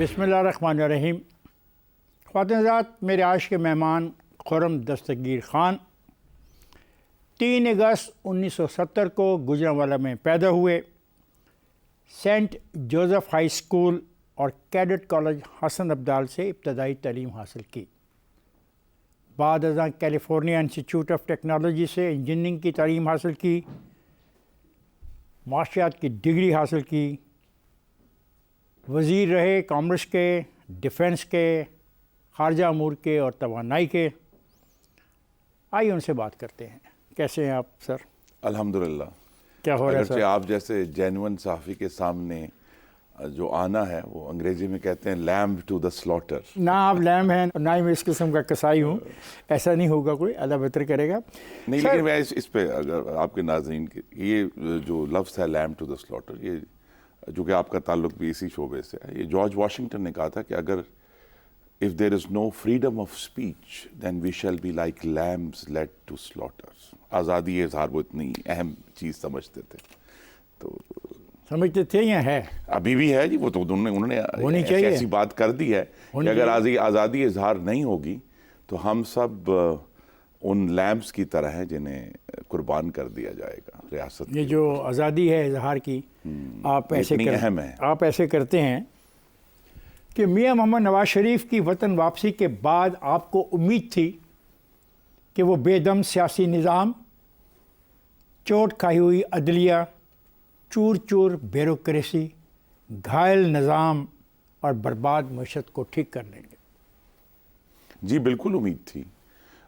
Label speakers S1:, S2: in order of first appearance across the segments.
S1: بسم اللہ الرحمن الرحیم۔ خواتین حضرات، میرے آج کے مہمان خرم دستگیر خان 3 اگست 1970 کو گوجرانوالہ میں پیدا ہوئے۔ سینٹ جوزف ہائی اسکول اور کیڈٹ کالج حسن ابدال سے ابتدائی تعلیم حاصل کی۔ بعد ازاں کیلیفورنیا انسٹیٹیوٹ آف ٹیکنالوجی سے انجینئرنگ کی تعلیم حاصل کی، معاشیات کی ڈگری حاصل کی، وزیر رہے کامرس کے، ڈیفنس کے، خارجہ امور کے اور توانائی کے۔ آئیے ان سے بات کرتے ہیں۔ کیسے ہیں آپ سر؟
S2: الحمدللہ۔
S1: کیا ہو رہا ہے سر؟
S2: آپ جیسے جینون صحافی کے سامنے جو آنا ہے وہ انگریزی میں کہتے ہیں لیمب ٹو دا سلاٹر۔
S1: نہ آپ لیمب ہیں نہ ہی میں اس قسم کا کسائی ہوں، ایسا نہیں ہوگا، کوئی اللہ بہتر کرے گا۔
S2: نہیں، لیکن میں اس پہ اگر آپ کے ناظرین کے یہ جو لفظ ہے لیمب ٹو دا سلاٹر، یہ جو کہ آپ کا تعلق بھی اسی شعبے سے ہے، یہ جارج واشنگٹن نے کہا تھا کہ اگر if there is no freedom of speech then we shall be like lambs led to slaughter۔ آزادی اظہار وہ اتنی اہم چیز سمجھتے تھے، تو
S1: سمجھتے تھے یا ہے؟
S2: ابھی بھی ہے جی، وہ تو انہوں نے ایسی بات کر دی ہے کہ اگر آزادی اظہار نہیں ہوگی تو ہم سب ان لیمبس کی طرح ہیں جنہیں قربان کر دیا جائے گا ریاست۔
S1: یہ جو آزادی ہے اظہار کی، آپ ایسے کرتے ہیں کہ میاں محمد نواز شریف کی وطن واپسی کے بعد آپ کو امید تھی کہ وہ بے دم سیاسی نظام، چوٹ کھائی ہوئی عدلیہ، چور چور بیوروکریسی، گھائل نظام اور برباد معیشت کو ٹھیک کر لیں گے۔
S2: جی بالکل امید تھی،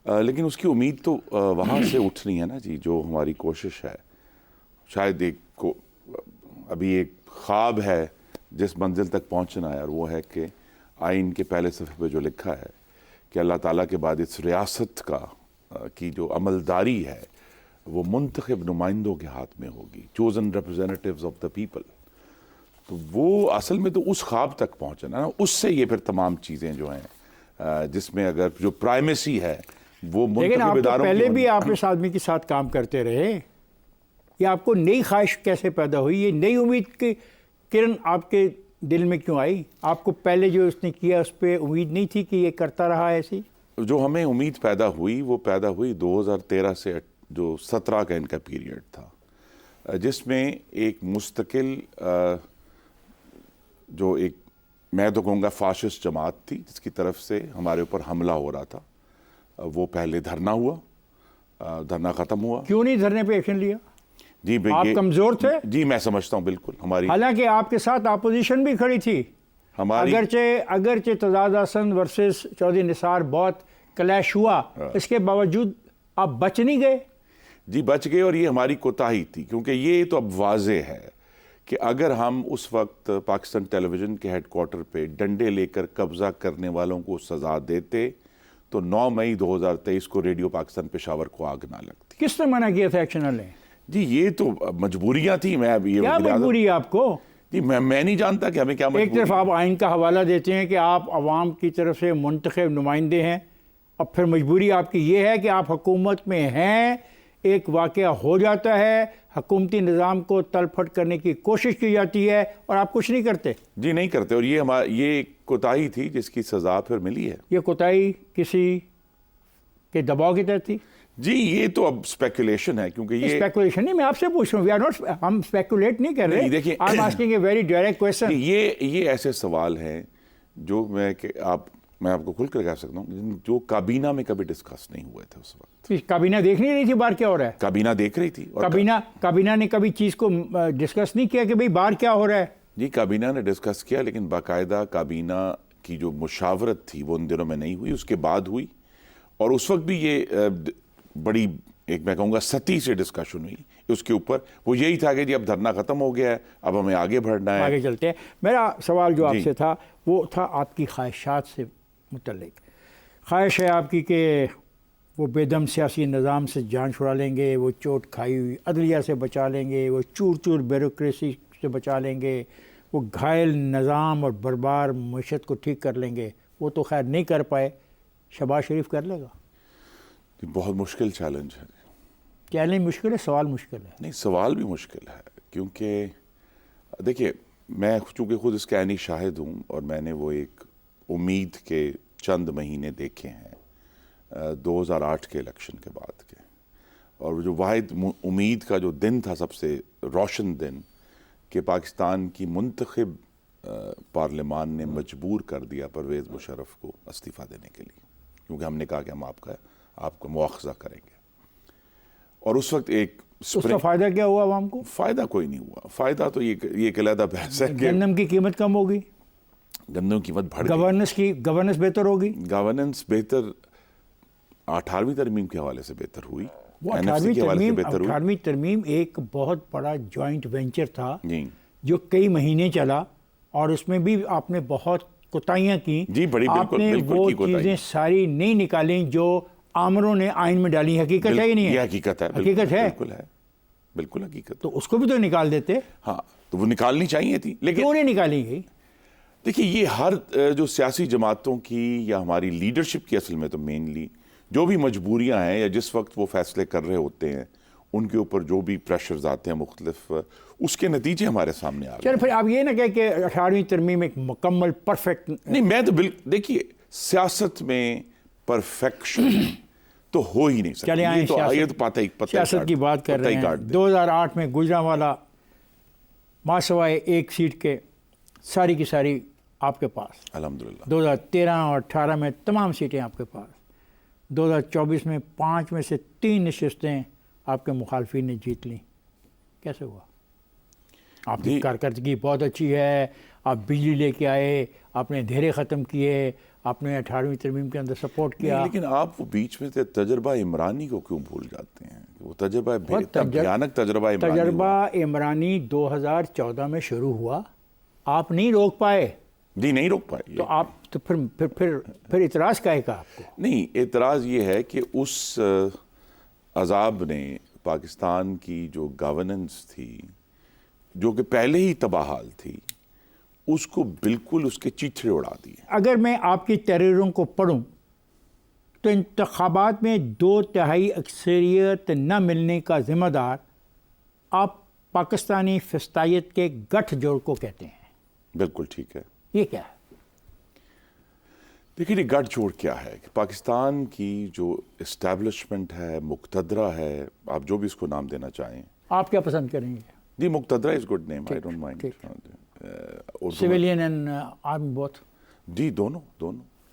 S2: لیکن اس کی امید تو وہاں سے اٹھنی ہے نا جی، جو ہماری کوشش ہے۔ شاید ابھی ایک خواب ہے جس منزل تک پہنچنا ہے، اور وہ ہے کہ آئین کے پہلے صفحے پہ جو لکھا ہے کہ اللہ تعالیٰ کے بعد اس ریاست کی جو عملداری ہے وہ منتخب نمائندوں کے ہاتھ میں ہوگی، chosen representatives of the people. تو وہ اصل میں تو اس خواب تک پہنچنا نا، اس سے یہ پھر تمام چیزیں جو ہیں جس میں اگر جو پرائمیسی ہے وہ
S1: لیکن آپ
S2: منتخب اداروں
S1: پہلے بھی آپ اس آدمی کے ساتھ کام کرتے رہے، یہ آپ کو نئی خواہش کیسے پیدا ہوئی؟ یہ نئی امید کی کرن آپ کے دل میں کیوں آئی؟ آپ کو پہلے جو اس نے کیا اس پہ امید نہیں تھی کہ یہ کرتا رہا ایسی؟
S2: جو ہمیں امید پیدا ہوئی وہ پیدا ہوئی 2013 سے جو 17 کا ان کا پیریڈ تھا، جس میں ایک مستقل جو ایک میں تو کہوں گا فاشسٹ جماعت تھی جس کی طرف سے ہمارے اوپر حملہ ہو رہا تھا۔ وہ پہلے دھرنا ہوا، دھرنا ختم ہوا۔
S1: کیوں نہیں دھرنے پہ ایکشن لیا؟
S2: جی
S1: آپ کمزور تھے؟
S2: جی میں سمجھتا ہوں بالکل، ہماری
S1: حالانکہ آپ کے ساتھ اپوزیشن بھی کھڑی تھی، اگرچہ تضاد حسن ورسز چودھری نثار بہت کلیش ہوا، اس کے باوجود آپ بچ نہیں گئے؟
S2: جی بچ گئے، اور یہ ہماری کوتاہی تھی، کیونکہ یہ تو اب واضح ہے کہ اگر ہم اس وقت پاکستان ٹیلی ویژن کے ہیڈ کوارٹر پہ ڈنڈے لے کر قبضہ کرنے والوں کو سزا دیتے تو 9 مئی 2023 کو ریڈیو پاکستان پشاور کو آگ نہ لگتی۔
S1: کس نے منع کیا تھا ایکشن نہ لیں؟
S2: جی یہ تو مجبوریاں تھیں۔
S1: کیا مجبوری ہے آپ کو؟
S2: جی میں نہیں جانتا کہ ہمیں کیا مجبوری۔
S1: ایک طرف آپ آئین کا حوالہ دیتے ہیں کہ آپ عوام کی طرف سے منتخب نمائندے ہیں، اور پھر مجبوری آپ کی یہ ہے کہ آپ حکومت میں ہیں، ایک واقعہ ہو جاتا ہے، حکومتی نظام کو تل پھٹ کرنے کی کوشش کی جاتی ہے اور آپ کچھ نہیں کرتے۔
S2: جی نہیں کرتے، اور یہ کوتاہی تھی جس کی سزا پھر ملی ہے۔
S1: یہ کوتاہی کسی کے دباؤ کی تحت تھی؟
S2: جی یہ تو اب اسپیکولیشن ہے، کیونکہ یہ
S1: اسپیکولیشن نہیں، میں آپ سے پوچھ رہا ہوں، ہم اسپیکولیٹ نہیں کر رہے،
S2: دیکھیے
S1: I'm asking a very direct question۔
S2: یہ ایسے سوال ہیں جو میں آپ کو کھل کر کہہ سکتا ہوں جو کابینہ میں کبھی ڈسکس نہیں ہوئے تھے اس وقت۔
S1: کابینہ دیکھ نہیں رہی تھی باہر کیا ہو رہا ہے؟
S2: کابینہ دیکھ رہی تھی، اور
S1: کابینہ نے کبھی چیز کو ڈسکس نہیں کیا کہ بھئی باہر کیا ہو رہا ہے؟
S2: جی کابینہ نے ڈسکس کیا، لیکن باقاعدہ کابینہ کی جو مشاورت تھی وہ ان دنوں میں نہیں ہوئی، اس کے بعد ہوئی، اور اس وقت بھی یہ بڑی ایک میں کہوں گا سطحی سے ڈسکشن ہوئی اس کے اوپر۔ وہ یہی تھا کہ جی اب دھرنا ختم ہو گیا ہے، اب ہمیں آگے بڑھنا ہے،
S1: آگے چلتے ہیں۔ میرا سوال جو آپ سے تھا وہ تھا آپ کی خواہشات سے متعلق۔ خواہش ہے آپ کی کہ وہ بے دم سیاسی نظام سے جان چھڑا لیں گے، وہ چوٹ کھائی ہوئی عدلیہ سے بچا لیں گے، وہ چور چور بیوروکریسی سے بچا لیں گے، وہ گھائل نظام اور برباد معیشت کو ٹھیک کر لیں گے۔ وہ تو خیر نہیں کر پائے، شہباز شریف کر لے گا؟
S2: بہت مشکل چیلنج ہے۔
S1: چیلنج مشکل ہے، سوال مشکل ہے؟
S2: نہیں، سوال بھی مشکل ہے، کیونکہ دیکھیے میں چونکہ خود اس کا عینی شاہد ہوں اور میں نے وہ ایک امید کے چند مہینے دیکھے ہیں 2008 کے الیکشن کے بعد کے، اور جو واحد امید کا جو دن تھا، سب سے روشن دن، کہ پاکستان کی منتخب پارلیمان نے مجبور کر دیا پرویز مشرف کو استعفیٰ دینے کے لیے، کیونکہ ہم نے کہا کہ ہم آپ کا مواخذہ کریں گے. اور اس وقت
S1: اس کا فائدہ کیا ہوا عوام کو؟
S2: فائدہ کوئی نہیں ہوا. فائدہ تو یہ ایک علیحدہ بحث ہے کہ
S1: گندم کی قیمت کم ہوگی،
S2: گندم کی قیمت بڑھ گئی،
S1: گورننس بہتر ہوگی.
S2: گورننس بہتر 18ویں ترمیم کے حوالے سے بہتر ہوئی.
S1: وہ 18ویں ترمیم ایک بہت بڑا جوائنٹ وینچر تھا جو کئی مہینے چلا، اور اس میں بھی آپ نے بہت کوتاہیاں کی. آپ نے وہ چیزیں ساری نہیں نکالیں جو آمروں نے آئین میں ڈالی. حقیقت ہے یا نہیں ہے؟
S2: یہ حقیقت ہے،
S1: حقیقت ہے،
S2: بالکل حقیقت.
S1: تو اس کو بھی تو نکال دیتے.
S2: ہاں، تو وہ نکالنی چاہیے تھی، لیکن
S1: کیوں نہیں نکالی گئی؟
S2: دیکھیے، یہ ہر جو سیاسی جماعتوں کی یا ہماری لیڈرشپ کی اصل میں تو مینلی جو بھی مجبوریاں ہیں یا جس وقت وہ فیصلے کر رہے ہوتے ہیں، ان کے اوپر جو بھی پریشرز آتے ہیں مختلف، اس کے نتیجے ہمارے سامنے آ گئے.
S1: چلو پھر آپ یہ نہ کہیں کہ 18ویں ترمیم ایک مکمل پرفیکٹ.
S2: نہیں، میں تو دیکھیے، سیاست میں پرفیکشن تو ہو ہی نہیں سکتا. یہ تو پتہ
S1: سیاست کی بات کر رہے ہیں. 2008 میں گوجرانوالا ماسوائے ایک سیٹ کے ساری کی ساری آپ کے پاس.
S2: الحمدللہ.
S1: 2013 اور 18 میں تمام سیٹیں آپ کے پاس. 2024 میں 5 میں سے 3 نشستیں آپ کے مخالفین نے جیت لیں. کیسے ہوا؟ آپ کی کارکردگی بہت اچھی ہے، آپ بجلی لے کے آئے، آپ نے اندھیرے ختم کیے، آپ نے 18ویں ترمیم کے اندر سپورٹ کیا.
S2: لیکن آپ وہ بیچ میں سے تجربہ عمرانی کو کیوں بھول جاتے ہیں؟ وہ تجربہ بھیانک
S1: تجربہ عمرانی 2014 میں شروع ہوا، آپ نہیں روک پائے.
S2: جی نہیں روک پائے.
S1: تو آپ تو پھر اعتراض کا ہے آپ کو؟
S2: نہیں، اعتراض یہ ہے کہ اس عذاب نے پاکستان کی جو گورننس تھی، جو کہ پہلے ہی تباہ حال تھی، اس کو بالکل اس کے چیتھڑے اڑا دیے.
S1: اگر میں آپ کی تحریروں کو پڑھوں تو انتخابات میں 2/3 اکثریت نہ ملنے کا ذمہ دار آپ پاکستانی فسطائیت کے گٹھ جوڑ کو کہتے ہیں.
S2: بالکل ٹھیک ہے.
S1: یہ کیا ہے؟
S2: دیکھیے، گٹھ جوڑ کیا ہے کہ پاکستان کی جو اسٹیبلشمنٹ ہے، مقتدرہ ہے، آپ جو بھی اس کو نام دینا چاہیں.
S1: آپ کیا پسند کریں گے؟
S2: جی، مقتدرہ is good name, I don't mind.
S1: Civilian and army both.
S2: جی، دونوں.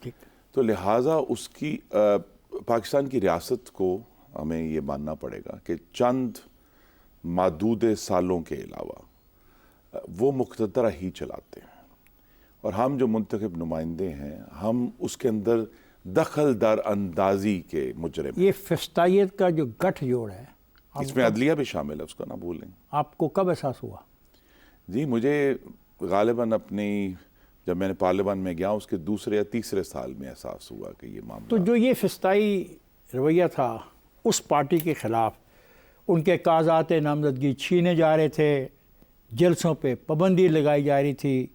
S1: ٹھیک.
S2: تو لہٰذا اس کی پاکستان کی ریاست کو ہمیں یہ ماننا پڑے گا کہ چند محدود سالوں کے علاوہ وہ مقتدرہ ہی چلاتے ہیں، اور ہم جو منتخب نمائندے ہیں، ہم اس کے اندر دخل در اندازی کے مجرم ہیں.
S1: یہ فسطائیت کا جو گٹھ جوڑ ہے،
S2: اس میں عدلیہ بھی شامل ہے، اس کو نہ بھولیں.
S1: آپ کو کب احساس ہوا؟
S2: جی، مجھے غالباً جب میں نے پارلیمان میں گیا، اس کے 2 یا 3 سال میں احساس ہوا کہ یہ معاملہ.
S1: تو جو یہ فسطائی رویہ تھا اس پارٹی کے خلاف، ان کے کاغذات نامزدگی چھینے جا رہے تھے، جلسوں پہ پابندی لگائی جا رہی تھی،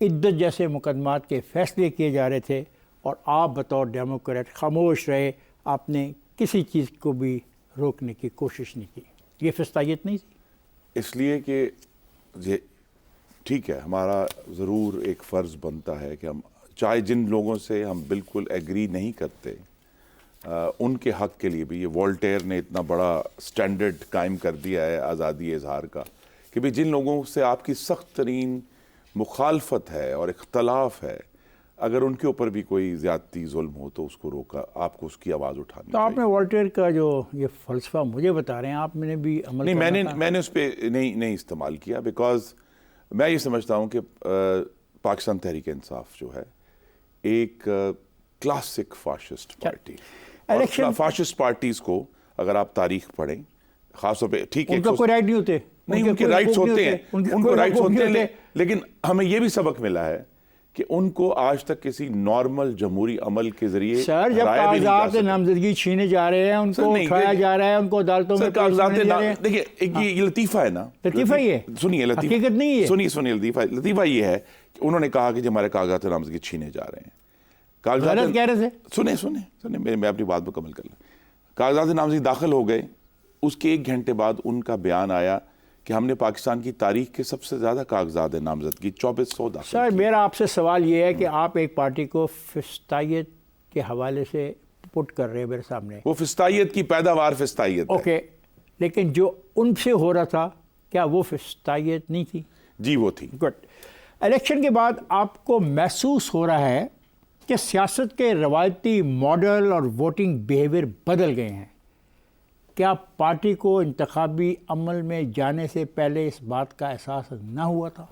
S1: عدت جیسے مقدمات کے فیصلے کیے جا رہے تھے، اور آپ بطور ڈیموکریٹ خاموش رہے. آپ نے کسی چیز کو بھی روکنے کی کوشش نہیں کی. یہ فسطائیت نہیں تھی؟
S2: اس لیے کہ ٹھیک ہے، ہمارا ضرور ایک فرض بنتا ہے کہ ہم چاہے جن لوگوں سے ہم بالکل ایگری نہیں کرتے، ان کے حق کے لیے بھی. یہ وولٹیئر نے اتنا بڑا سٹینڈرڈ قائم کر دیا ہے آزادی اظہار کا کہ بھی جن لوگوں سے آپ کی سخت ترین مخالفت ہے اور اختلاف ہے، اگر ان کے اوپر بھی کوئی زیادتی ظلم ہو تو اس کو روکا، آپ کو اس کی آواز اٹھانی.
S1: تو آپ نے وولٹیئر کا جو یہ فلسفہ مجھے بتا رہے ہیں، آپ نے بھی عمل
S2: نہیں، میں نے اس پہ نہیں استعمال کیا، بیکاز میں یہ سمجھتا ہوں کہ پاکستان تحریک انصاف جو ہے ایک classic fascist party. Fascist parties کو اگر آپ تاریخ پڑھیں، خاص طور پہ، ٹھیک ہے،
S1: ان کا کوئی رائٹ نہیں ہوتے.
S2: نہیں، ان کے رائٹس ہوتے ہیں، ان کو رائٹس ہوتے ہیں، لیکن ہمیں یہ بھی سبق ملا ہے کہ ان کو آج تک کسی نارمل جمہوری عمل کے ذریعے
S1: سر جب کاغذات نامزدگی چھینے جا رہے ہیں، ان کو اٹھایا جا رہا ہے، ان کو عدالتوں میں
S2: کاغذات. دیکھیے، یہ لطیفہ ہے نا.
S1: لطیفہ یہ
S2: سنیے،
S1: حقیقت نہیں ہے.
S2: سنیے، لطیفہ یہ ہے کہ انہوں نے کہا کہ ہمارے کاغذات نامزدگی چھینے جا رہے ہیں.
S1: غلط کہہ رہے تھے.
S2: سنیں، میں اپنی بات مکمل کر لوں. کاغذات نامزدگی داخل ہو گئے، اس کے 1 گھنٹے بعد ان کا بیان آیا کہ ہم نے پاکستان کی تاریخ کے سب سے زیادہ کاغذات نامزدگی 2400 داخل
S1: سر میرا آپ سے سوال یہ ہے کہ آپ ایک پارٹی کو فسطائیت کے حوالے سے پٹ کر رہے ہیں میرے سامنے.
S2: وہ فسطائیت کی پیداوار فسطائیت ہے.
S1: اوکے لیکن جو ان سے ہو رہا تھا کیا وہ فسطائیت نہیں تھی؟
S2: جی وہ تھی.
S1: گڈ. الیکشن کے بعد آپ کو محسوس ہو رہا ہے کہ سیاست کے روایتی ماڈل اور ووٹنگ بیہیویئر بدل گئے ہیں. کیا پارٹی کو انتخابی عمل میں جانے سے پہلے اس بات کا احساس نہ ہوا تھا؟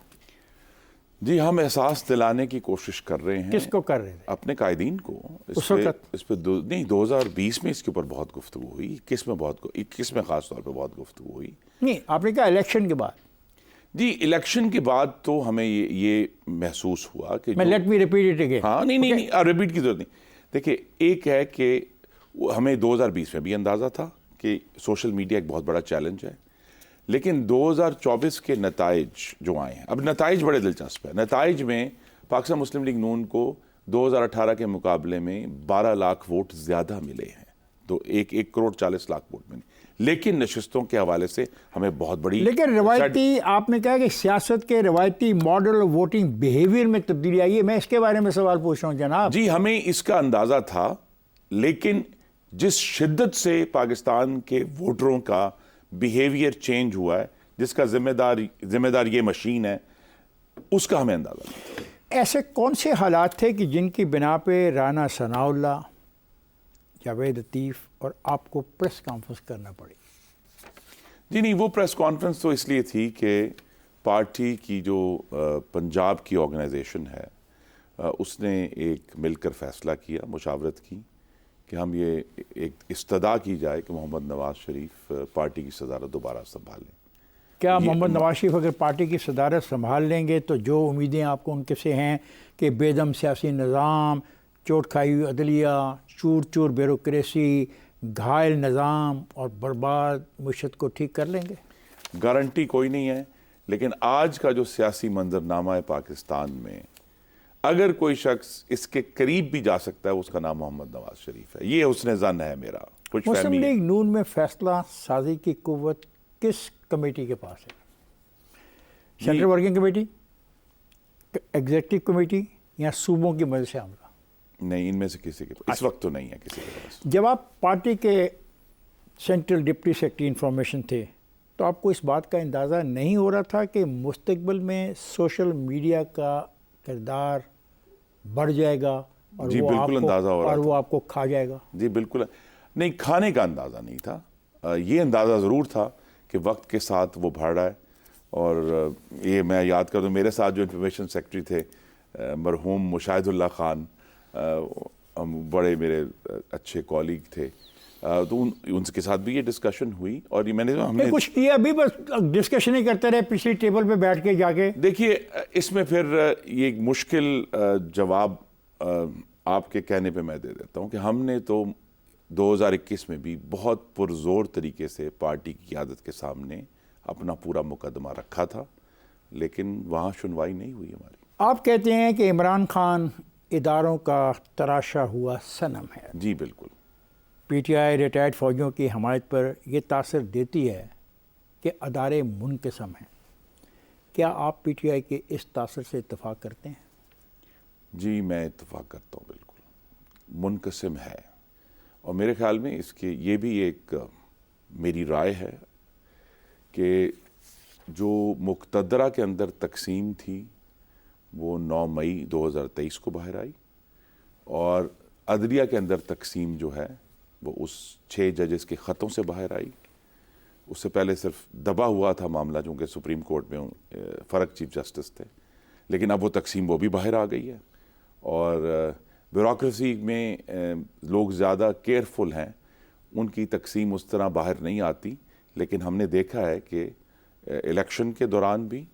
S2: جی ہم احساس دلانے کی کوشش کر رہے ہیں.
S1: کس کو کر رہے تھے؟
S2: اپنے قائدین کو.
S1: اس وقت
S2: اس پہ نہیں 2020 میں اس کے اوپر بہت گفتگو ہوئی. 21 میں خاص طور پہ بہت گفتگو ہوئی.
S1: نہیں آپ نے کہا الیکشن کے بعد.
S2: جی الیکشن کے بعد تو ہمیں یہ محسوس ہوا کہ
S1: میں let me repeat it again.
S2: ہاں نہیں ریپیٹ کی ضرورت نہیں. دیکھیے ایک ہے کہ ہمیں 2020 میں بھی اندازہ تھا کہ سوشل میڈیا ایک بہت بڑا چیلنج ہے، لیکن 2024 کے نتائج جو آئے ہیں، اب نتائج بڑے دلچسپ ہیں. نتائج میں پاکستان مسلم لیگ نون کو 2018 کے مقابلے میں 12 لاکھ ووٹ زیادہ ملے ہیں. تو 1 کروڑ 40 لاکھ ووٹ ملے، لیکن نشستوں کے حوالے سے ہمیں بہت بڑی.
S1: لیکن روایتی آپ نے کہا کہ سیاست کے روایتی ماڈل اور ووٹنگ بیہیویئر میں تبدیلی آئی ہے. میں اس کے بارے میں سوال پوچھ رہا ہوں جناب.
S2: جی ہمیں اس کا اندازہ تھا، لیکن جس شدت سے پاکستان کے ووٹروں کا بیہیویئر چینج ہوا ہے، جس کا ذمہ دار یہ مشین ہے، اس کا ہمیں اندازہ نہیں تھا.
S1: ایسے کون سے حالات تھے کہ جن کی بنا پہ رانا ثناء اللہ، جاوید لطیف اور آپ کو پریس کانفرنس کرنا پڑی؟
S2: جی نہیں وہ پریس کانفرنس تو اس لیے تھی کہ پارٹی کی جو پنجاب کی آرگنائزیشن ہے اس نے ایک مل کر فیصلہ کیا، مشاورت کی کہ ہم یہ ایک استدعا کی جائے کہ محمد نواز شریف پارٹی کی صدارت دوبارہ سنبھالیں.
S1: کیا محمد نواز شریف اگر پارٹی کی صدارت سنبھال لیں گے تو جو امیدیں آپ کو ان کے سے ہیں کہ بے دم سیاسی نظام، چوٹ کھائی ہوئی عدلیہ، چور چور بیوروکریسی، گھائل نظام اور برباد معیشت کو ٹھیک کر لیں گے؟
S2: گارنٹی کوئی نہیں ہے، لیکن آج کا جو سیاسی منظرنامہ ہے پاکستان میں، اگر کوئی شخص اس کے قریب بھی جا سکتا ہے اس کا نام محمد نواز شریف ہے. یہ حسن ظن ہے میرا. کچھ
S1: مسلم
S2: فہمی ہے.
S1: لیگ نون میں فیصلہ سازی کی قوت کس کمیٹی کے پاس ہے؟ Central working committee, executive committee یا صوبوں کی مدد سے عملہ؟
S2: نہیں ان میں سے کسی کے پاس اس وقت تو نہیں ہے کسی کے پاس.
S1: جب آپ پارٹی کے سینٹرل ڈپٹی سیکرٹری انفارمیشن تھے تو آپ کو اس بات کا اندازہ نہیں ہو رہا تھا کہ مستقبل میں سوشل میڈیا کا کردار بڑھ جائے گا اور
S2: جی بالکل اندازہ ہو رہا
S1: اور وہ آپ کو کھا جائے گا؟
S2: جی بالکل نہیں، کھانے کا اندازہ نہیں تھا. یہ اندازہ ضرور تھا کہ وقت کے ساتھ وہ بڑھ رہا ہے. اور یہ میں یاد کر دوں میرے ساتھ جو انفارمیشن سیکرٹری تھے مرحوم مشاہد اللہ خان، بڑے میرے اچھے کولیگ تھے، تو ان کے ساتھ بھی یہ ڈسکشن ہوئی. اور یہ ہم نے
S1: کچھ کیا ابھی بس ڈسکشن ہی کرتے رہے پچھلی ٹیبل پہ بیٹھ کے جا کے.
S2: دیکھیے اس میں پھر یہ ایک مشکل جواب آپ کے کہنے پہ میں دے دیتا ہوں کہ ہم نے تو 2021 میں بھی بہت پرزور طریقے سے پارٹی کی قیادت کے سامنے اپنا پورا مقدمہ رکھا تھا، لیکن وہاں سنوائی نہیں ہوئی ہماری.
S1: آپ کہتے ہیں کہ عمران خان اداروں کا تراشا ہوا صنم ہے.
S2: جی بالکل.
S1: پی ٹی آئی ریٹائرڈ فوجیوں کی حمایت پر یہ تاثر دیتی ہے کہ ادارے منقسم ہیں. کیا آپ پی ٹی آئی کے اس تاثر سے اتفاق کرتے ہیں؟
S2: جی میں اتفاق کرتا ہوں، بالکل منقسم ہے. اور میرے خیال میں اس کے یہ بھی ایک میری رائے ہے کہ جو مقتدرہ کے اندر تقسیم تھی وہ 9 مئی 2023 کو باہر آئی، اور عدلیہ کے اندر تقسیم جو ہے وہ اس 6 ججز کے خطوں سے باہر آئی. اس سے پہلے صرف دبا ہوا تھا معاملہ چونکہ سپریم کورٹ میں فرق چیف جسٹس تھے، لیکن اب وہ تقسیم وہ بھی باہر آ گئی ہے. اور بیوروکریسی میں لوگ زیادہ کیئرفل ہیں، ان کی تقسیم اس طرح باہر نہیں آتی. لیکن ہم نے دیکھا ہے کہ الیکشن کے دوران بھی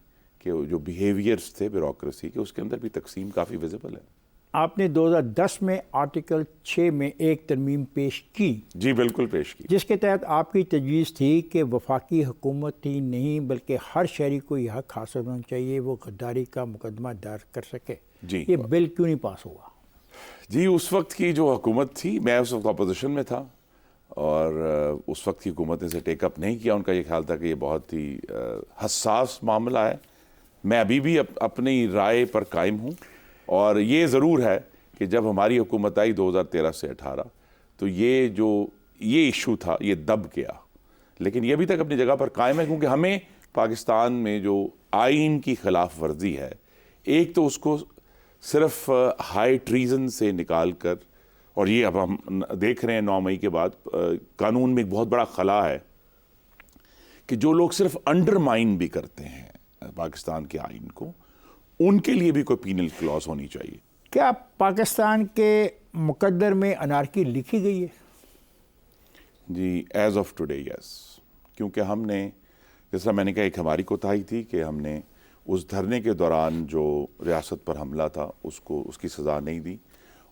S2: کہ جو بیہیویئرز تھے بیوروکریسی کے، اس کے اندر بھی تقسیم کافی ویزیبل ہے. آپ
S1: نے 2010 میں آرٹیکل 6 میں ایک ترمیم پیش کی.
S2: جی بالکل پیش کی،
S1: جس کے تحت آپ کی تجویز تھی کہ وفاقی حکومت ہی نہیں بلکہ ہر شہری کو یہ حق حاصل ہونا چاہیے وہ غداری کا مقدمہ درج کر سکے.
S2: جی
S1: یہ بل کیوں نہیں پاس ہوا؟
S2: جی اس وقت کی جو حکومت تھی، میں اس وقت اپوزیشن میں تھا، اور اس وقت کی حکومت نے اسے ٹیک اپ نہیں کیا. ان کا یہ خیال تھا کہ یہ بہت ہی حساس معاملہ ہے. میں ابھی بھی اپنی رائے پر قائم ہوں, اور یہ ضرور ہے کہ جب ہماری حکومت آئی 2013 سے 18 تو یہ ایشو تھا یہ دب گیا, لیکن یہ ابھی تک اپنی جگہ پر قائم ہے, کیونکہ ہمیں پاکستان میں جو آئین کی خلاف ورزی ہے, ایک تو اس کو صرف ہائی ٹریزن سے نکال کر, اور یہ اب ہم دیکھ رہے ہیں 9 مئی کے بعد قانون میں ایک بہت بڑا خلا ہے کہ جو لوگ صرف انڈرمائن بھی کرتے ہیں پاکستان کے آئین کو, ان کے لیے بھی کوئی پینل کلاس ہونی چاہیے.
S1: کیا پاکستان کے مقدر میں انارکی لکھی گئی ہے؟
S2: جی ایز آف ٹوڈے یس, کیونکہ ہم نے جس طرح میں نے کہا ایک ہماری کوتاہی تھی کہ ہم نے اس دھرنے کے دوران جو ریاست پر حملہ تھا اس کی سزا نہیں دی,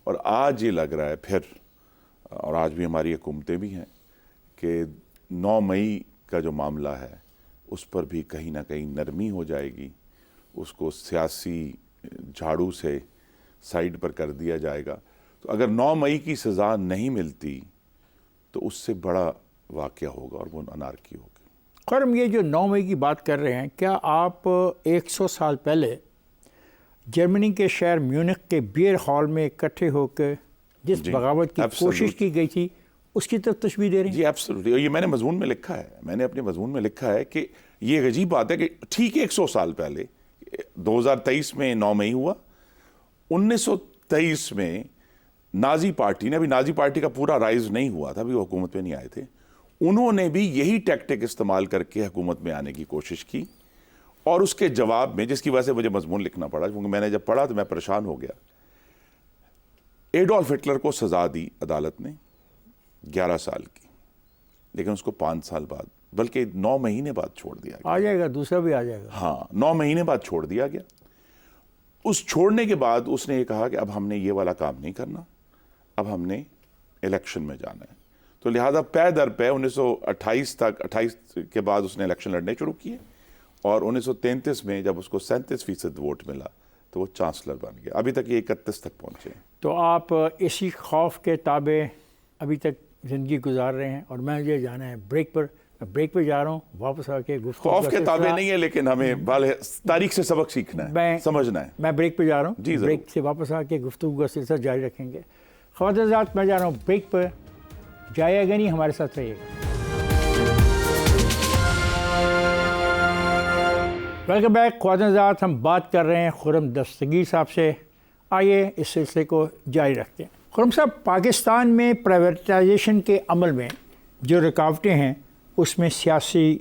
S2: اور آج یہ لگ رہا ہے پھر, اور آج بھی ہماری حکومتیں بھی ہیں کہ 9 مئی کا جو معاملہ ہے اس پر بھی کہیں نہ کہیں نرمی ہو جائے گی, اس کو سیاسی جھاڑو سے سائیڈ پر کر دیا جائے گا. تو اگر 9 مئی کی سزا نہیں ملتی تو اس سے بڑا واقعہ ہوگا اور وہ انارکی ہوگی.
S1: خرم, یہ جو 9 مئی کی بات کر رہے ہیں, کیا آپ 100 سال پہلے جرمنی کے شہر میونخ کے بیئر ہال میں اکٹھے ہو کے جس بغاوت کی کوشش کی گئی تھی اس کی طرف تشبیہ دے رہے ہیں؟
S2: جی ایبسولوٹلی, اور یہ میں نے مضمون میں لکھا ہے, میں نے اپنے مضمون میں لکھا ہے کہ یہ ایک عجیب بات ہے کہ ٹھیک 100 سال پہلے 2023 میں 9 مئی ہوا, 1923 میں نازی پارٹی نے, ابھی نازی پارٹی کا پورا رائز نہیں ہوا تھا, ابھی وہ حکومت پہ نہیں آئے تھے, انہوں نے بھی یہی ٹیکٹک استعمال کر کے حکومت میں آنے کی کوشش کی, اور اس کے جواب میں, جس کی وجہ سے مجھے مضمون لکھنا پڑا کیونکہ میں نے جب پڑھا تو میں پریشان ہو گیا, ایڈولف ہٹلر کو سزا دی عدالت نے 11 سال کی, لیکن اس کو 5 سال بعد, بلکہ 9 مہینے بعد چھوڑ دیا گیا.
S1: آ جائے گا, دوسرا بھی آ جائے گا.
S2: ہاں 9 مہینے بعد چھوڑ دیا گیا. اس چھوڑنے کے بعد اس نے یہ کہا کہ اب ہم نے یہ والا کام نہیں کرنا, اب ہم نے الیکشن میں جانا ہے. تو لہذا پے در پے 1928 تک 28 کے بعد اس نے الیکشن لڑنے شروع کیے, اور 1933 میں جب اس کو 37% ووٹ ملا تو وہ چانسلر بن گیا. ابھی تک یہ 31 تک پہنچے ہیں.
S1: تو آپ اسی خوف کے تابع ابھی تک زندگی گزار رہے ہیں, اور میں یہ جانا ہے بریک پر, بریک پہ جا رہا ہوں, واپس آ کے گفتگو
S2: خوف کے تابع نہیں ہے, لیکن ہمیں تاریخ سے سبق سیکھنا ہے, سمجھنا ہے.
S1: میں بریک پہ جا رہا ہوں,
S2: جی
S1: بریک سے واپس آ کے گفتگو کا سلسلہ جاری رکھیں گے. خواتین حضرات, میں جا رہا ہوں بریک پر, جائے گا نہیں, ہمارے ساتھ رہیے گا. Welcome back. خواتین حضرات, ہم بات کر رہے ہیں خرم دستگیر صاحب سے. آئیے اس سلسلے کو جاری رکھتے ہیں. خرم صاحب, پاکستان میں پرائیویٹائزیشن کے عمل میں جو رکاوٹیں ہیں اس میں سیاسی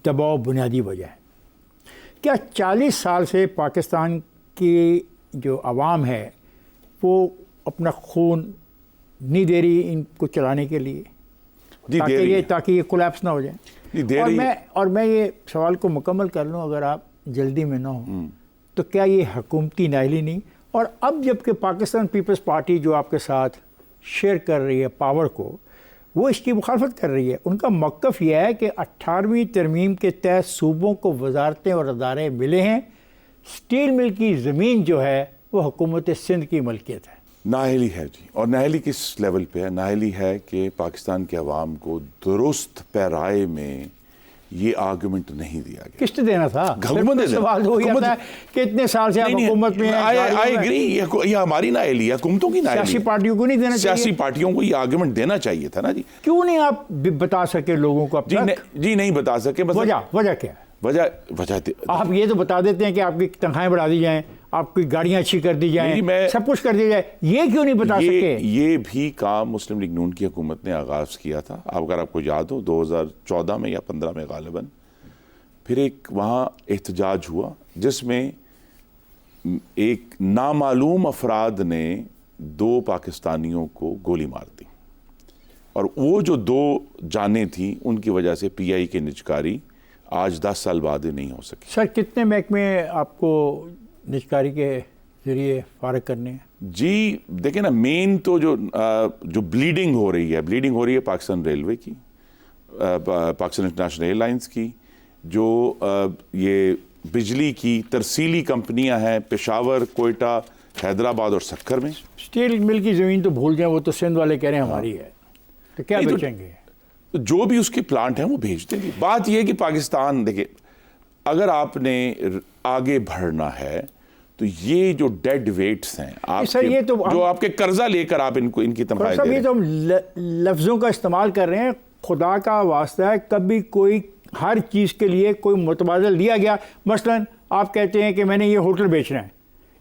S1: دباؤ بنیادی وجہ ہے. کیا 40 سال سے پاکستان کی جو عوام ہے وہ اپنا خون نہیں دے رہی ان کو چلانے کے لیے, تاکہ یہ کولیپس نہ ہو جائیں؟ اور میں یہ سوال کو مکمل کر لوں, اگر آپ جلدی میں نہ ہوں تو کیا یہ حکومتی نااہلی نہیں؟ اور اب جب کہ پاکستان پیپلز پارٹی جو آپ کے ساتھ شیئر کر رہی ہے پاور کو, وہ اس کی مخالفت کر رہی ہے. ان کا موقف یہ ہے کہ 18ویں ترمیم کے تحت صوبوں کو وزارتیں اور ادارے ملے ہیں, اسٹیل مل کی زمین جو ہے وہ حکومت سندھ کی ملکیت ہے.
S2: نااہلی ہے جی, اور نااہلی کس لیول پہ ہے؟ نااہلی ہے کہ پاکستان کے عوام کو درست پیرائے میں یہ آرگومنٹ نہیں دیا گیا.
S1: کس نے دینا تھا؟ سوال وہی آتا ہے کہ اتنے سال سے آپ حکومت میں ہیں.
S2: آئی ایگری, یہ ہماری نااہلی ہے, حکومتوں کی نااہلی ہے.
S1: سیاسی پارٹیوں کو نہیں دینا چاہیے.
S2: سیاسی پارٹیوں کو یہ آرگومنٹ دینا چاہیے تھا نا جی.
S1: کیوں نہیں آپ بتا سکے لوگوں کو؟
S2: جی نہیں بتا سکے.
S1: وجہ کیا ہے؟
S2: وجہ
S1: آپ یہ تو بتا دیتے ہیں کہ آپ کی تنخواہیں بڑھا دی جائیں, آپ کی گاڑیاں اچھی کر دی جائیں, سب کچھ کر دیا جائے, یہ کیوں نہیں بتا سکے؟
S2: یہ بھی کام مسلم لیگ نون کی حکومت نے آغاز کیا تھا. اگر آپ کو یاد ہو 2014 میں یا 15 میں غالباً, پھر ایک وہاں احتجاج ہوا جس میں ایک نامعلوم افراد نے 2 پاکستانیوں کو گولی مار دی, اور وہ جو 2 جانیں تھیں ان کی وجہ سے پی آئی کی نجکاری آج 10 سال بعد ہی نہیں ہو سکی.
S1: سر, کتنے محکمے آپ کو نجکاری کے ذریعے فارغ کرنے ہیں؟
S2: جی دیکھیں نا, مین تو جو بلیڈنگ ہو رہی ہے پاکستان ریلوے کی, پاکستان انٹرنیشنل ایئر لائنز کی, جو یہ بجلی کی ترسیلی کمپنیاں ہیں پشاور, کوئٹہ, حیدرآباد اور سکر میں.
S1: اسٹیل مل کی زمین تو بھول جائیں, وہ تو سندھ والے کہہ رہے ہیں ہماری ہے, تو کیا بیچیں گے؟
S2: جو بھی اس کے پلانٹ ہیں وہ بھیج دیں گے. بات یہ ہے کہ پاکستان دیکھیں اگر آپ نے آگے بڑھنا ہے تو یہ جو ڈیڈ ویٹس ہیں آپ
S1: سر یہ تو
S2: جو آپ کے قرضہ لے کر آپ ان کی تنخواہیں دے رہے ہیں.
S1: یہ تو ہم لفظوں کا استعمال کر رہے ہیں. خدا کا واسطہ ہے کبھی کوئی ہر چیز کے لیے کوئی متبادل دیا گیا. مثلا آپ کہتے ہیں کہ میں نے یہ ہوٹل بیچنا ہے,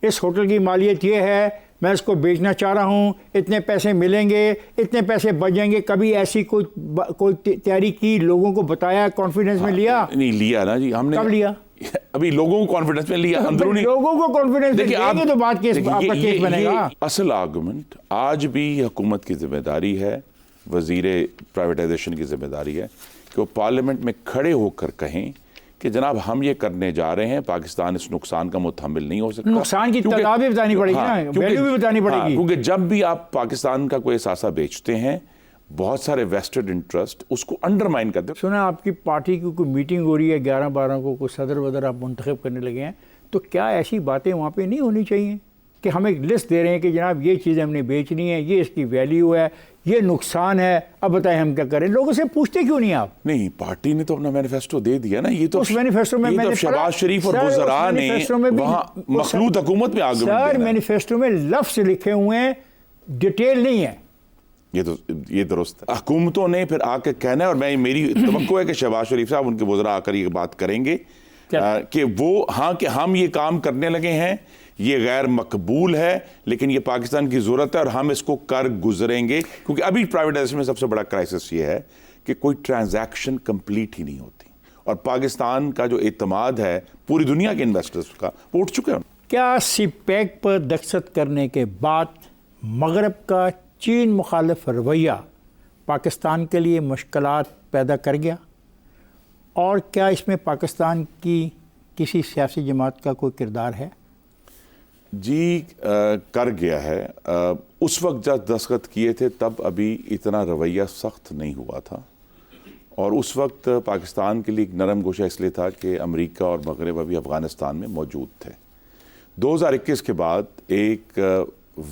S1: اس ہوٹل کی مالیت یہ ہے, میں اس کو بیچنا چاہ رہا ہوں, اتنے پیسے ملیں گے, اتنے پیسے بچ جائیں گے. کبھی ایسی کوئی تیاری کی, لوگوں کو بتایا, کانفیڈنس میں لیا؟
S2: نہیں لیا نا جی ہم نے.
S1: کب لیا؟
S2: ابھی لوگوں کو کانفیڈنس میں لیا, اندرونی
S1: لوگوں کو کانفیڈنس میں لیں گے تو بات کیس آپ کا کیس بنے گا.
S2: اصل آرگومنٹ آج بھی حکومت کی ذمہ داری ہے, وزیر پرائیویٹائزیشن کی ذمہ داری ہے کہ وہ پارلیمنٹ میں کھڑے ہو کر کہیں کہ جناب ہم یہ کرنے جا رہے ہیں, پاکستان اس نقصان کا متحمل نہیں ہو سکتا.
S1: نقصان کی تعداد بھی بتانی پڑے گی نا, ویلیو بھی بتانی پڑے گی.
S2: کیونکہ جب بھی آپ پاکستان کا کوئی اثاثہ بیچتے ہیں بہت سارے ویسٹڈ انٹرسٹ اس کو انڈرمائن کرتے ہیں.
S1: سنا آپ کی پارٹی کی کوئی میٹنگ ہو رہی ہے 11-12 کو, کوئی صدر ودر آپ منتخب کرنے لگے ہیں, تو کیا ایسی باتیں وہاں پہ نہیں ہونی چاہیے کہ ہم ایک لسٹ دے رہے ہیں کہ جناب یہ چیزیں ہم نے بیچنی ہے, یہ اس کی ویلیو ہے, یہ نقصان ہے, اب بتائیں ہم کیا کریں؟ لوگوں سے پوچھتے کیوں نہیں آپ؟
S2: نہیں پارٹی نے تو اپنا مینیفیسٹو دے دیا نا. یہ تو
S1: اس مینیفیسٹو میں میں نے
S2: شہباز شریف اور وزراء نے وہاں مخلوط حکومت میں آگے
S1: سر مینیفیسٹو میں لفظ لکھے ہوئے ہیں, ڈیٹیل نہیں ہے.
S2: یہ درست ہے. حکومتوں نے پھر آ کے کہنا ہے, اور میری توقع ہے کہ شہباز شریف صاحب ان کے وزراء آ کر یہ بات کریں گے کہ وہ کہ ہم یہ کام کرنے لگے ہیں, یہ غیر مقبول ہے, لیکن یہ پاکستان کی ضرورت ہے اور ہم اس کو کر گزریں گے. کیونکہ ابھی پرائیویٹائزیشن میں سب سے بڑا کرائسس یہ ہے کہ کوئی ٹرانزیکشن کمپلیٹ ہی نہیں ہوتی, اور پاکستان کا جو اعتماد ہے پوری دنیا کے انویسٹرز کا وہ اٹھ چکے ہیں.
S1: کیا سی پیک پر دستخط کرنے کے بعد مغرب کا چین مخالف رویہ پاکستان کے لیے مشکلات پیدا کر گیا, اور کیا اس میں پاکستان کی کسی سیاسی جماعت کا کوئی کردار ہے؟
S2: جی کر گیا ہے. اس وقت جب دستخط کیے تھے تب ابھی اتنا رویہ سخت نہیں ہوا تھا, اور اس وقت پاکستان کے لیے ایک نرم گوشہ اس لیے تھا کہ امریکہ اور مغرب ابھی افغانستان میں موجود تھے. 2021 کے بعد ایک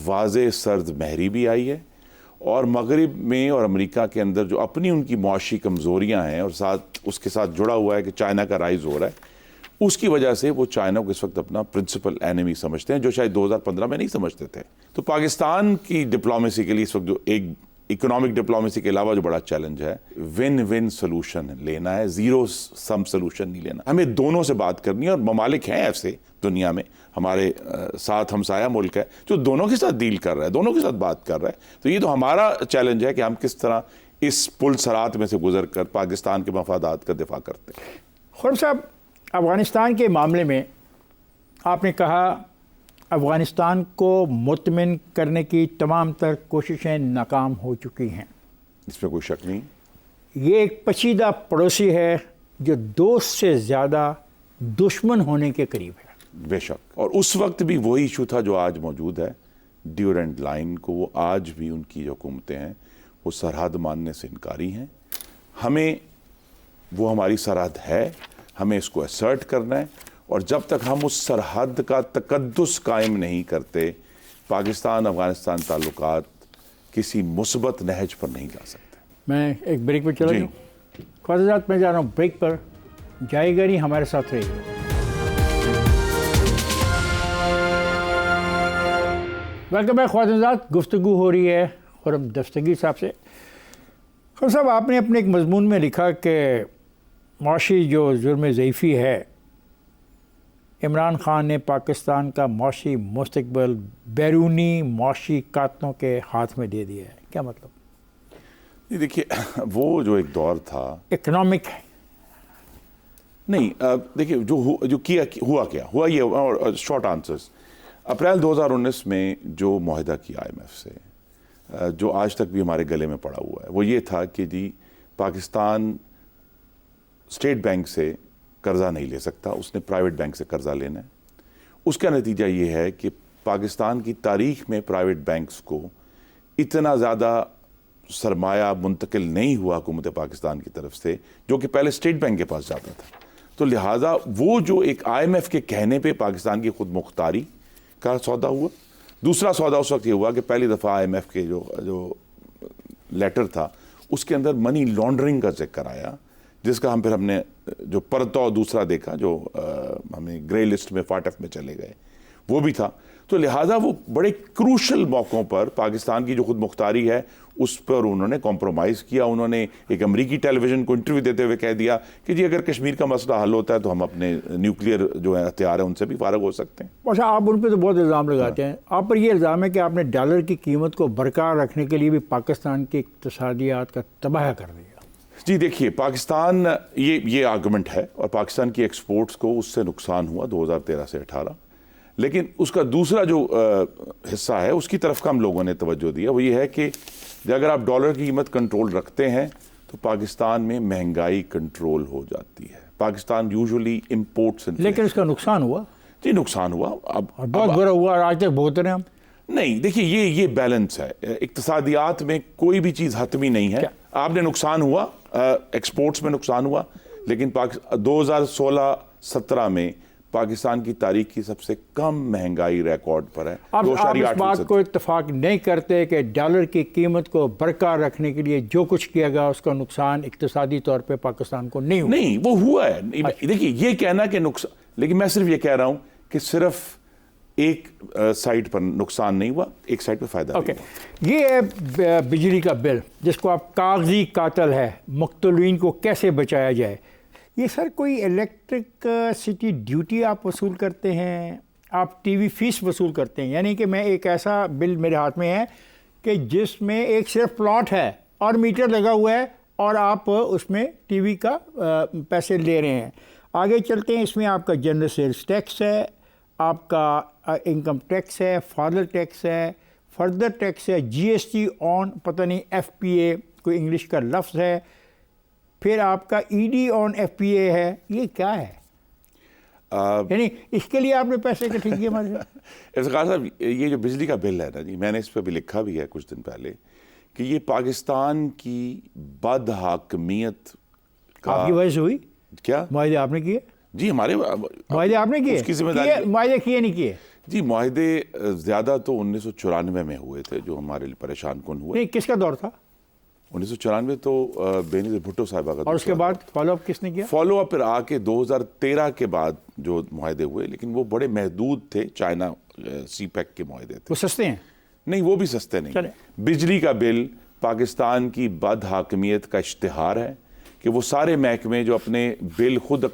S2: واضح سرد مہری بھی آئی ہے, اور مغرب میں اور امریکہ کے اندر جو اپنی ان کی معاشی کمزوریاں ہیں, اور ساتھ اس کے ساتھ جڑا ہوا ہے کہ چائنا کا رائز ہو رہا ہے, اس کی وجہ سے وہ چائنا کو اس وقت اپنا پرنسپل اینیمی سمجھتے ہیں, جو شاید 2015 میں نہیں سمجھتے تھے. تو پاکستان کی ڈپلومیسی کے لیے اس وقت جو ایک اکنامک ڈپلومیسی کے علاوہ جو بڑا چیلنج ہے, ون ون سلوشن لینا ہے, زیرو سم سلوشن نہیں لینا. ہمیں دونوں سے بات کرنی ہے, اور ممالک ہیں ایسے دنیا میں, ہمارے ساتھ ہمسایہ ملک ہے جو دونوں کے ساتھ ڈیل کر رہا ہے, دونوں کے ساتھ بات کر رہا ہے. تو یہ تو ہمارا چیلنج ہے کہ ہم کس طرح اس پل صراط میں سے گزر کر پاکستان کے مفادات کا دفاع کرتے ہیں.
S1: خرم صاحب, افغانستان کے معاملے میں آپ نے کہا افغانستان کو مطمئن کرنے کی تمام تر کوششیں ناکام ہو چکی ہیں.
S2: اس میں کوئی شک نہیں.
S1: یہ ایک پیچیدہ پڑوسی ہے جو دوست سے زیادہ دشمن ہونے کے قریب ہے.
S2: بے شک, اور اس وقت بھی وہی ایشو تھا جو آج موجود ہے, ڈیورنٹ لائن کو. وہ آج بھی ان کی جو حکومتیں ہیں وہ سرحد ماننے سے انکاری ہیں. ہمیں وہ ہماری سرحد ہے, ہمیں اس کو اسرٹ کرنا ہے, اور جب تک ہم اس سرحد کا تقدس قائم نہیں کرتے پاکستان افغانستان تعلقات کسی مثبت نہج پر نہیں جا سکتے. میں
S1: ایک بریک پہ چلا جاؤں. خواجہ صاحب میں جا رہا ہوں بریک پر, جائے گا نہیں, ہمارے ساتھ رہے گا. Welcome back. خواجہ صاحب گفتگو ہو رہی ہے خرم دستگیر صاحب سے. خرم صاحب آپ نے اپنے ایک مضمون میں لکھا کہ معاشی جو جرم ضعیفی ہے, عمران خان نے پاکستان کا معاشی مستقبل بیرونی معاشی قاتلوں کے ہاتھ میں دے دیا ہے. کیا مطلب؟
S2: دیکھیے وہ جو ایک دور تھا
S1: اکنامک
S2: نہیں, دیکھیے جو ہوا یہ شارٹ آنسرز. اپریل 2019 میں جو معاہدہ کیا IMF سے, جو آج تک بھی ہمارے گلے میں پڑا ہوا ہے, وہ یہ تھا کہ جی پاکستان اسٹیٹ بینک سے قرضہ نہیں لے سکتا, اس نے پرائیویٹ بینک سے قرضہ لینا ہے. اس کا نتیجہ یہ ہے کہ پاکستان کی تاریخ میں پرائیویٹ بینکس کو اتنا زیادہ سرمایہ منتقل نہیں ہوا حکومت پاکستان کی طرف سے, جو کہ پہلے اسٹیٹ بینک کے پاس جاتا تھا. تو لہٰذا وہ جو ایک IMF کے کہنے پہ پاکستان کی خود مختاری کا سودا ہوا. دوسرا سودا اس وقت یہ ہوا کہ پہلی دفعہ IMF کے جو لیٹر تھا اس کے اندر منی لانڈرنگ کا ذکر آیا، جس کا ہم نے جو پرتو دوسرا دیکھا، جو ہمیں گرے لسٹ میں فاٹف میں چلے گئے، وہ بھی تھا۔ تو لہٰذا وہ بڑے کروشل موقعوں پر پاکستان کی جو خود مختاری ہے اس پر انہوں نے کمپرومائز کیا۔ انہوں نے ایک امریکی ٹیلی ویژن کو انٹرویو دیتے ہوئے کہہ دیا کہ جی اگر کشمیر کا مسئلہ حل ہوتا ہے تو ہم اپنے نیوکلیئر جو ہے ہتھیار ہیں ان سے بھی فارغ ہو سکتے ہیں۔
S1: اچھا، آپ ان پہ تو بہت الزام لگاتے ہیں، آپ پر یہ الزام ہے کہ آپ نے ڈالر کی قیمت کو برقرار رکھنے کے لیے بھی پاکستان کی اقتصادیات کا تباہ کر دیا۔
S2: جی دیکھیے، پاکستان یہ آرگومنٹ ہے، اور پاکستان کی ایکسپورٹس کو اس سے نقصان ہوا 2013 سے 18، لیکن اس کا دوسرا جو حصہ ہے اس کی طرف کا ہم لوگوں نے توجہ دیا، وہ یہ ہے کہ اگر آپ ڈالر کی قیمت کنٹرول رکھتے ہیں تو پاکستان میں مہنگائی کنٹرول ہو جاتی ہے۔ پاکستان یوزولی امپورٹس،
S1: لیکن اس کا نقصان ہوا،
S2: جی نقصان ہوا، اب
S1: بہت برا ہوا، اور آج تک بہت رہے ہم۔
S2: نہیں دیکھیے، یہ بیلنس ہے، اقتصادیات میں کوئی بھی چیز حتمی نہیں ہے۔ آپ نے نقصان ہوا، ایکسپورٹس میں نقصان ہوا، لیکن 2016-17 میں پاکستان کی تاریخ کی سب سے کم مہنگائی ریکارڈ پر ہے۔
S1: آپ اس بات کو اتفاق نہیں کرتے کہ ڈالر کی قیمت کو برقرار رکھنے کے لیے جو کچھ کیا گیا اس کا نقصان اقتصادی طور پہ پاکستان کو نہیں ہوا؟
S2: نہیں، وہ ہوا ہے۔ دیکھیے، یہ کہنا کہ نقصان، لیکن میں صرف یہ کہہ رہا ہوں کہ صرف ایک سائٹ پر نقصان نہیں ہوا، ایک سائٹ پہ فائدہ بھی ہوا۔
S1: یہ ہے بجلی کا بل، جس کو آپ کاغذی قاتل ہے، مقتولین کو کیسے بچایا جائے۔ یہ سر کوئی الیکٹرک سٹی ڈیوٹی آپ وصول کرتے ہیں، آپ ٹی وی فیس وصول کرتے ہیں؟ یعنی کہ میں ایک ایسا بل میرے ہاتھ میں ہے کہ جس میں ایک صرف پلاٹ ہے اور میٹر لگا ہوا ہے، اور آپ اس میں ٹی وی کا پیسے لے رہے ہیں۔ آگے چلتے ہیں، اس میں آپ کا جنرل سیلز ٹیکس ہے، آپ کا انکم ٹیکس ہے، فادر ٹیکس ہے، فردر ٹیکس ہے، جی ایس ٹی آن پتہ نہیں ایف پی اے کوئی انگلش کا لفظ ہے، پھر آپ کا ای ڈی آن ایف پی اے ہے۔ یہ کیا ہے؟ یعنی اس کے لیے آپ نے پیسے اکٹھے کیے ہمارے ساتھ؟
S2: افتخار صاحب، یہ جو بجلی کا بل ہے نا جی، میں نے اس پہ بھی لکھا بھی ہے کچھ دن پہلے کہ یہ پاکستان کی بد حاکمیت کا
S1: آپ کی وجہ سے ہوئی؟
S2: کیا
S1: معاہدے آپ نے کیے؟
S2: جی ہمارے
S1: معاہدے آپ نے کیے؟
S2: اس کی ذمہ داری،
S1: معاہدے کیے نہیں کیے؟
S2: جی معاہدے زیادہ تو 1994 میں ہوئے تھے جو ہمارے لیے پریشان کن ہوئے۔
S1: نہیں، کس کا دور تھا؟
S2: 1994 تو بینظیر بھٹو صاحبہ کا،
S1: اور اس کے بعد فالو اپ کس نے کیا؟
S2: فالو اپ پھر آ کے 2013 کے بعد جو معاہدے ہوئے، لیکن وہ بڑے محدود تھے، چائنا سی پیک کے معاہدے تھے۔
S1: وہ سستے ہیں؟
S2: نہیں، وہ بھی سستے نہیں۔ بجلی کا بل پاکستان کی بد حاکمیت کا اشتہار ہے کہ وہ سارے محکمے جو اپنے بل خود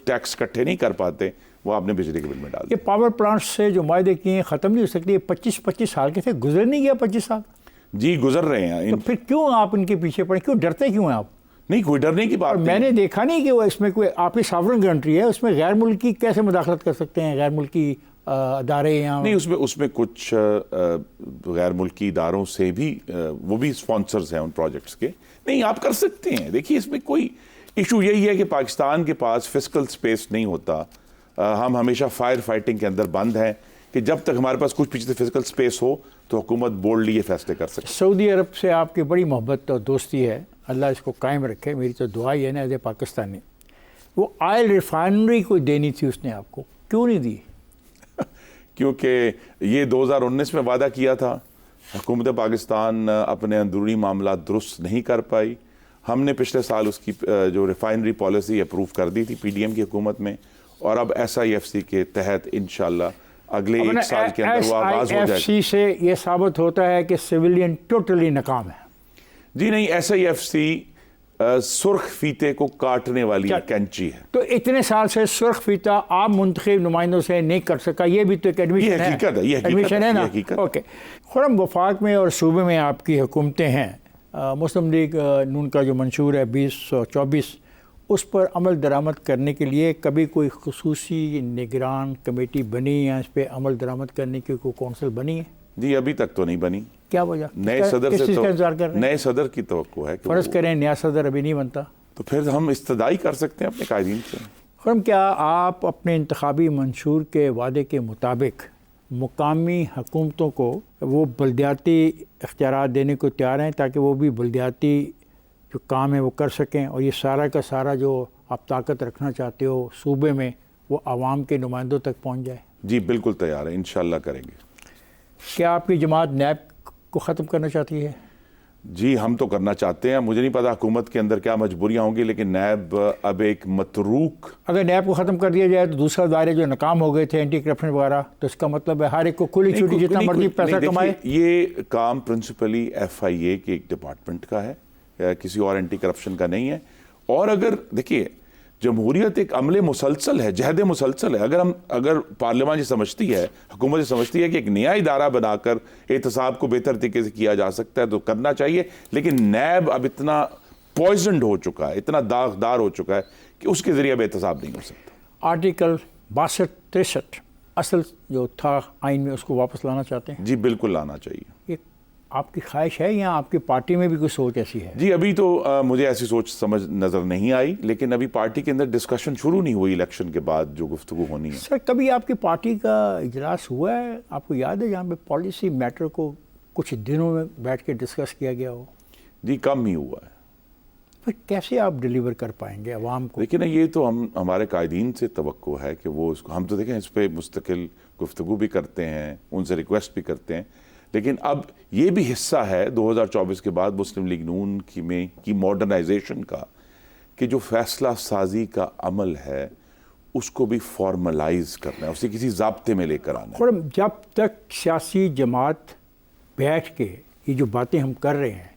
S2: ٹیکس اکٹھے نہیں کر پاتے، وہ آپ نے بجلی کے بل میں ڈال دیا۔
S1: یہ پاور پلانٹ سے جو معاہدے کیے ہیں ختم نہیں ہو سکتے؟ 25 سال کے تھے، گزر نہیں گیا 25 سال؟
S2: جی گزر رہے ہیں۔
S1: تو پھر کیوں آپ ان کے پیچھے پڑے، کیوں ڈرتے کیوں ہیں آپ؟
S2: نہیں، کوئی ڈرنے کی بات نہیں۔
S1: میں نے دیکھا نہیں کہ وہ اس میں کوئی، آپ کی ساورن کنٹری ہے، اس میں غیر ملکی کیسے مداخلت کر سکتے ہیں؟ غیر ملکی ادارے یہاں
S2: نہیں، اس میں کچھ غیر ملکی اداروں سے بھی، وہ بھی اسپانسرز ہیں ان پروجیکٹس کے۔ نہیں، آپ کر سکتے ہیں۔ دیکھیے، اس میں کوئی ایشو یہی ہے کہ پاکستان کے پاس فسکل سپیس نہیں ہوتا، ہم ہمیشہ فائر فائٹنگ کے اندر بند ہیں کہ جب تک ہمارے پاس کچھ پیچھے سے فزیکل سپیس ہو تو حکومت بولڈلی یہ فیصلے کر سکتے۔
S1: سعودی عرب سے آپ کی بڑی محبت اور دوستی ہے، اللہ اس کو قائم رکھے، میری تو دعا ہی ہے نا ایز اے پاکستانی۔ وہ آئل ریفائنری کو دینی تھی اس نے آپ کو، کیوں نہیں دی؟
S2: کیونکہ یہ 2019 میں وعدہ کیا تھا، حکومت پاکستان اپنے اندرونی معاملات درست نہیں کر پائی۔ ہم نے پچھلے سال اس کی جو ریفائنری پالیسی اپروو کر دی تھی پی ڈی ایم کی حکومت میں، اور اب ایس آئی ایف سی کے تحت انشاءاللہ اگلے 1 سال کے اندر وہ آغاز ہو جائے گا۔
S1: ایس آئی ایف سی سے یہ ثابت ہوتا ہے کہ سویلین ٹوٹلی ناکام ہے۔
S2: جی نہیں، ایس آئی ایف سی سرخ فیتے کو کاٹنے والی کینچی ہے۔
S1: تو اتنے سال سے سرخ فیتا آپ منتخب نمائندوں سے نہیں کر سکا، یہ بھی تو ایک ایڈمیشن ہے۔
S2: یہ حقیقت ہے، یہ
S1: ایڈمیشن ہے نا۔
S2: حقیقت۔
S1: اوکے، خرم وفاق میں اور صوبے میں آپ کی حکومتیں ہیں، مسلم لیگ نون کا جو منشور ہے 2024، اس پر عمل درآمد کرنے کے لیے کبھی کوئی خصوصی نگران کمیٹی بنی یا اس پہ عمل درآمد کرنے کی کوئی کونسل بنی ہے؟
S2: جی ابھی تک تو نہیں بنی۔
S1: کیا وجہ؟
S2: نئے صدر
S1: کس
S2: سے
S1: چیز کا انتظار کر رہے ہیں؟
S2: نئے صدر کی توقع ہے کہ
S1: فرض کریں نیا صدر ابھی نہیں بنتا
S2: تو پھر ہم استدعائی کر سکتے ہیں اپنے قائدین سے۔
S1: خرم، کیا آپ اپنے انتخابی منشور کے وعدے کے مطابق مقامی حکومتوں کو وہ بلدیاتی اختیارات دینے کو تیار ہیں تاکہ وہ بھی بلدیاتی جو کام ہے وہ کر سکیں، اور یہ سارا کا سارا جو آپ طاقت رکھنا چاہتے ہو صوبے میں وہ عوام کے نمائندوں تک پہنچ جائے؟
S2: جی بالکل تیار ہے، انشاءاللہ کریں گے۔
S1: کیا آپ کی جماعت نیب کو ختم کرنا چاہتی ہے؟
S2: جی ہم تو کرنا چاہتے ہیں. مجھے نہیں پتا حکومت کے اندر کیا مجبوریاں ہوں گی, لیکن نیب اب ایک متروک,
S1: اگر نیب کو ختم کر دیا جائے تو دوسرا دائرے جو ناکام ہو گئے تھے اینٹی کرپشن وغیرہ, تو اس کا مطلب ہے ہر ایک کو کھلی چھوٹی جتنا مرضی پیسہ کمائے.
S2: یہ کام پرنسپلی ایف آئی اے کے ایک ڈپارٹمنٹ کا ہے, کسی اور اینٹی کرپشن کا نہیں ہے. اور اگر دیکھیے جمہوریت ایک عمل مسلسل ہے, جہد مسلسل ہے. اگر پارلیمان یہ سمجھتی ہے, حکومت یہ سمجھتی ہے کہ ایک نیا ادارہ بنا کر احتساب کو بہتر طریقے سے کیا جا سکتا ہے تو کرنا چاہیے. لیکن نیب اب اتنا پوائزنڈ ہو چکا ہے, اتنا داغدار ہو چکا ہے کہ اس کے ذریعے اب احتساب نہیں ہو سکتا.
S1: آرٹیکل 62-63 اصل جو تھا آئین میں, اس کو واپس لانا چاہتے ہیں؟
S2: جی بالکل لانا چاہیے.
S1: یہ آپ کی خواہش ہے یا آپ کی پارٹی میں بھی کوئی سوچ ایسی ہے؟
S2: جی ابھی تو مجھے ایسی سوچ سمجھ نظر نہیں آئی, لیکن ابھی پارٹی کے اندر ڈسکشن شروع نہیں ہوئی الیکشن کے بعد جو گفتگو ہونی ہے.
S1: سر کبھی آپ کی پارٹی کا اجلاس ہوا ہے, آپ کو یاد ہے, جہاں پہ پالیسی میٹر کو کچھ دنوں میں بیٹھ کے ڈسکس کیا گیا ہو؟
S2: جی کم ہی ہوا ہے.
S1: پھر کیسے آپ ڈیلیور کر پائیں گے عوام کو؟
S2: لیکن یہ تو ہمارے قائدین سے توقع ہے کہ وہ ہم تو دیکھیں اس پہ مستقل گفتگو بھی کرتے ہیں, ان سے ریکویسٹ بھی کرتے ہیں. لیکن اب یہ بھی حصہ ہے 2024 کے بعد مسلم لیگ نون کی ماڈرنائزیشن کا, کہ جو فیصلہ سازی کا عمل ہے اس کو بھی فارملائز کرنا ہے, اسے کسی ضابطے میں لے کر آنا ہے.
S1: اور جب تک سیاسی جماعت بیٹھ کے یہ جو باتیں ہم کر رہے ہیں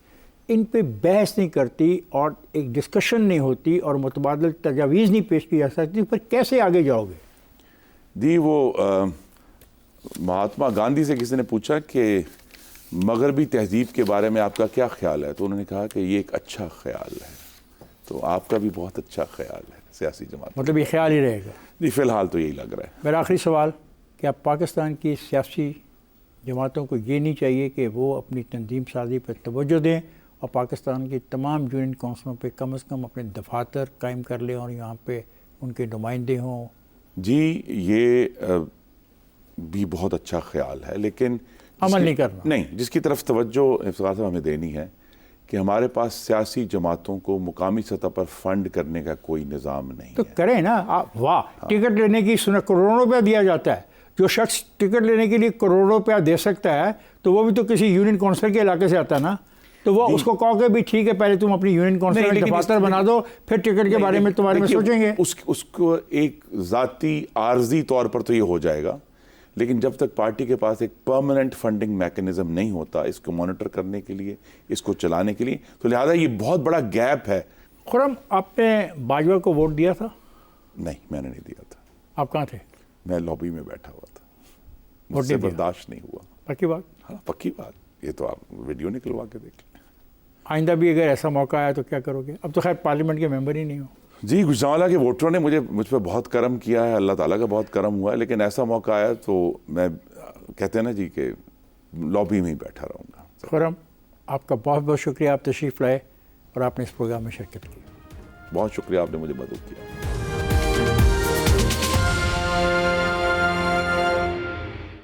S1: ان پہ بحث نہیں کرتی اور ایک ڈسکشن نہیں ہوتی اور متبادل تجاویز نہیں پیش کی جا سکتی, پھر کیسے آگے جاؤ گے؟
S2: جی وہ مہاتما گاندھی سے کسی نے پوچھا کہ مغربی تہذیب کے بارے میں آپ کا کیا خیال ہے, تو انہوں نے کہا کہ یہ ایک اچھا خیال ہے. تو آپ کا بھی بہت اچھا خیال ہے سیاسی جماعت,
S1: مطلب یہ خیال ہی رہے گا.
S2: جی فی الحال تو یہی لگ رہا ہے.
S1: میرا آخری سوال, کیا پاکستان کی سیاسی جماعتوں کو یہ نہیں چاہیے کہ وہ اپنی تنظیم سازی پر توجہ دیں اور پاکستان کی تمام یونین کونسلوں پہ کم از کم اپنے دفاتر قائم کر لیں اور یہاں پہ ان کے نمائندے ہوں؟
S2: جی یہ بھی بہت اچھا خیال ہے, لیکن
S1: عمل نہیں کرنا.
S2: نہیں, جس کی طرف توجہ افتخار صاحب ہمیں دینی ہے کہ ہمارے پاس سیاسی جماعتوں کو مقامی سطح پر فنڈ کرنے کا کوئی نظام نہیں
S1: تو
S2: ہے.
S1: کریں نا آپ. واہ, ٹکٹ لینے کی کروڑوں روپیہ دیا جاتا ہے. جو شخص ٹکٹ لینے کے لیے کروڑوں روپیہ دے سکتا ہے تو وہ بھی تو کسی یونین کونسل کے علاقے سے آتا ہے نا, تو وہ اس کو کہو کہ بھی ٹھیک ہے پہلے تم اپنی یونین کونسل میں دفاتر بنا دو, پھر ٹکٹ کے بارے میں تمہارے میں سوچیں گے.
S2: اس کو ایک ذاتی عارضی طور پر تو یہ ہو جائے گا, لیکن جب تک پارٹی کے پاس ایک پرماننٹ فنڈنگ میکنزم نہیں ہوتا اس کو مانیٹر کرنے کے لیے, اس کو چلانے کے لیے, تو لہذا یہ بہت بڑا گیپ ہے.
S1: خرم, آپ نے باجوہ کو ووٹ دیا تھا؟
S2: نہیں, میں نے نہیں دیا تھا.
S1: آپ کہاں تھے؟
S2: میں لابی میں بیٹھا ہوا تھا, مجھ سے برداشت نہیں ہوا.
S1: پکی بات؟
S2: ہاں پکی بات, یہ تو آپ ویڈیو نکلوا کے دیکھ لیں.
S1: آئندہ بھی اگر ایسا موقع آیا تو کیا کرو گے؟ اب تو خیر پارلیمنٹ کے ممبر ہی نہیں ہو.
S2: جی گجرانوالہ کے ووٹروں نے مجھ پہ بہت کرم کیا ہے, اللہ تعالیٰ کا بہت کرم ہوا ہے, لیکن ایسا موقع آیا تو میں کہتے ہیں نا جی کہ لابی میں ہی بیٹھا رہوں گا.
S1: خرم, آپ کا بہت بہت شکریہ, آپ تشریف لائے اور آپ نے اس پروگرام میں شرکت کی.
S2: بہت شکریہ, آپ نے مجھے مدد کیا.